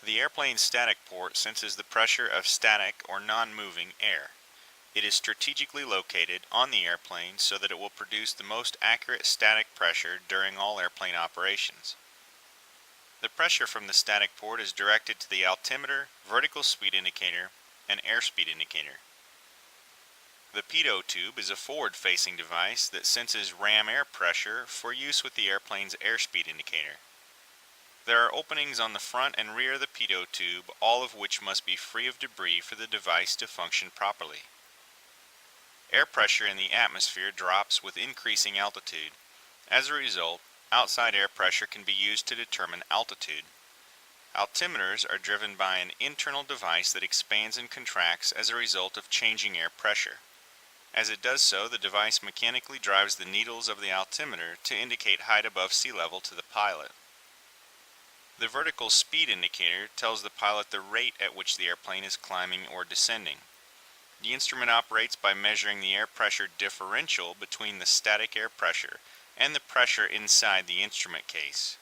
The airplane's static port senses the pressure of static or non-moving air. It is strategically located on the airplane so that it will produce the most accurate static pressure during all airplane operations. The pressure from the static port is directed to the altimeter, vertical speed indicator, and airspeed indicator. The Pitot tube is a forward-facing device that senses ram air pressure for use with the airplane's airspeed indicator. There are openings on the front and rear of the Pitot tube, all of which must be free of debris for the device to function properly. Air pressure in the atmosphere drops with increasing altitude. As a result, outside air pressure can be used to determine altitude. Altimeters are driven by an internal device that expands and contracts as a result of changing air pressure. As it does so, the device mechanically drives the needles of the altimeter to indicate height above sea level to the pilot. The vertical speed indicator tells the pilot the rate at which the airplane is climbing or descending. The instrument operates by measuring the air pressure differential between the static air pressure and the pressure inside the instrument case.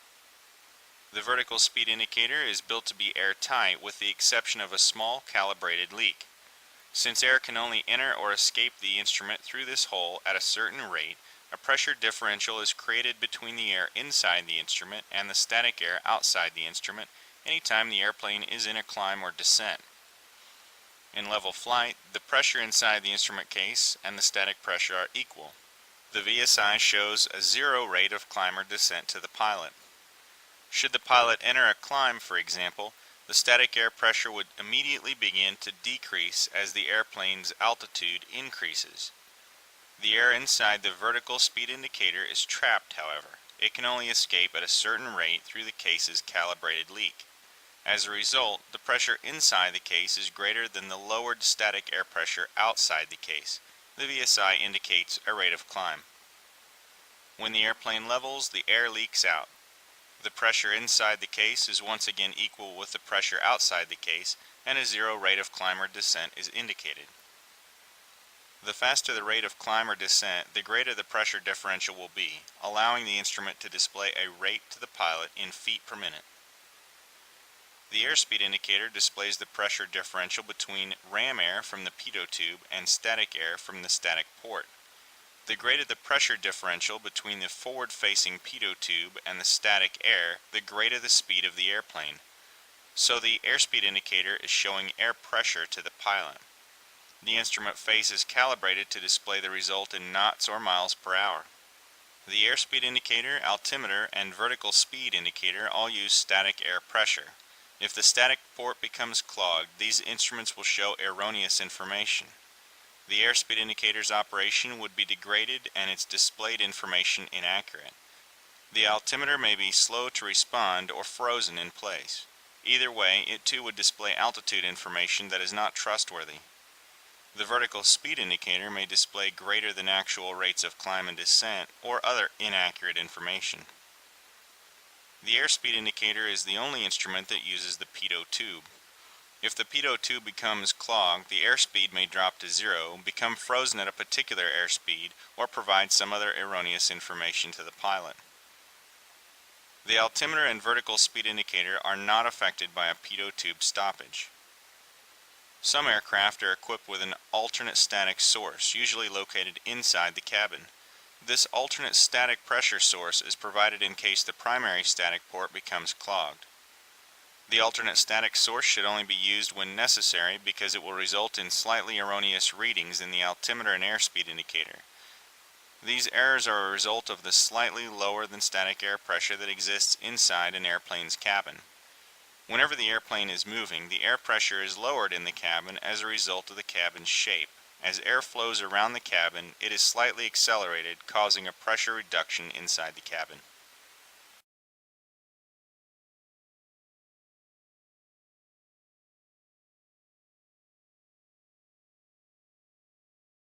The vertical speed indicator is built to be airtight with the exception of a small calibrated leak. Since air can only enter or escape the instrument through this hole at a certain rate, a pressure differential is created between the air inside the instrument and the static air outside the instrument anytime the airplane is in a climb or descent. In level flight, the pressure inside the instrument case and the static pressure are equal. The VSI shows a zero rate of climb or descent to the pilot. Should the pilot enter a climb, for example, the static air pressure would immediately begin to decrease as the airplane's altitude increases. The air inside the vertical speed indicator is trapped, however. It can only escape at a certain rate through the case's calibrated leak. As a result, the pressure inside the case is greater than the lowered static air pressure outside the case. The VSI indicates a rate of climb. When the airplane levels, the air leaks out. The pressure inside the case is once again equal with the pressure outside the case, and a zero rate of climb or descent is indicated. The faster the rate of climb or descent, the greater the pressure differential will be, allowing the instrument to display a rate to the pilot in feet per minute. The airspeed indicator displays the pressure differential between ram air from the Pitot tube and static air from the static port. The greater the pressure differential between the forward-facing Pitot tube and the static air, the greater the speed of the airplane. So the airspeed indicator is showing air pressure to the pilot. The instrument face is calibrated to display the result in knots or miles per hour. The airspeed indicator, altimeter, and vertical speed indicator all use static air pressure. If the static port becomes clogged, these instruments will show erroneous information. The airspeed indicator's operation would be degraded and its displayed information inaccurate. The altimeter may be slow to respond or frozen in place. Either way, it too would display altitude information that is not trustworthy. The vertical speed indicator may display greater than actual rates of climb and descent or other inaccurate information. The airspeed indicator is the only instrument that uses the Pitot tube. If the Pitot tube becomes clogged, the airspeed may drop to zero, become frozen at a particular airspeed, or provide some other erroneous information to the pilot. The altimeter and vertical speed indicator are not affected by a Pitot tube stoppage. Some aircraft are equipped with an alternate static source, usually located inside the cabin. This alternate static pressure source is provided in case the primary static port becomes clogged. The alternate static source should only be used when necessary because it will result in slightly erroneous readings in the altimeter and airspeed indicator. These errors are a result of the slightly lower than static air pressure that exists inside an airplane's cabin. Whenever the airplane is moving, the air pressure is lowered in the cabin as a result of the cabin's shape. As air flows around the cabin, it is slightly accelerated, causing a pressure reduction inside the cabin.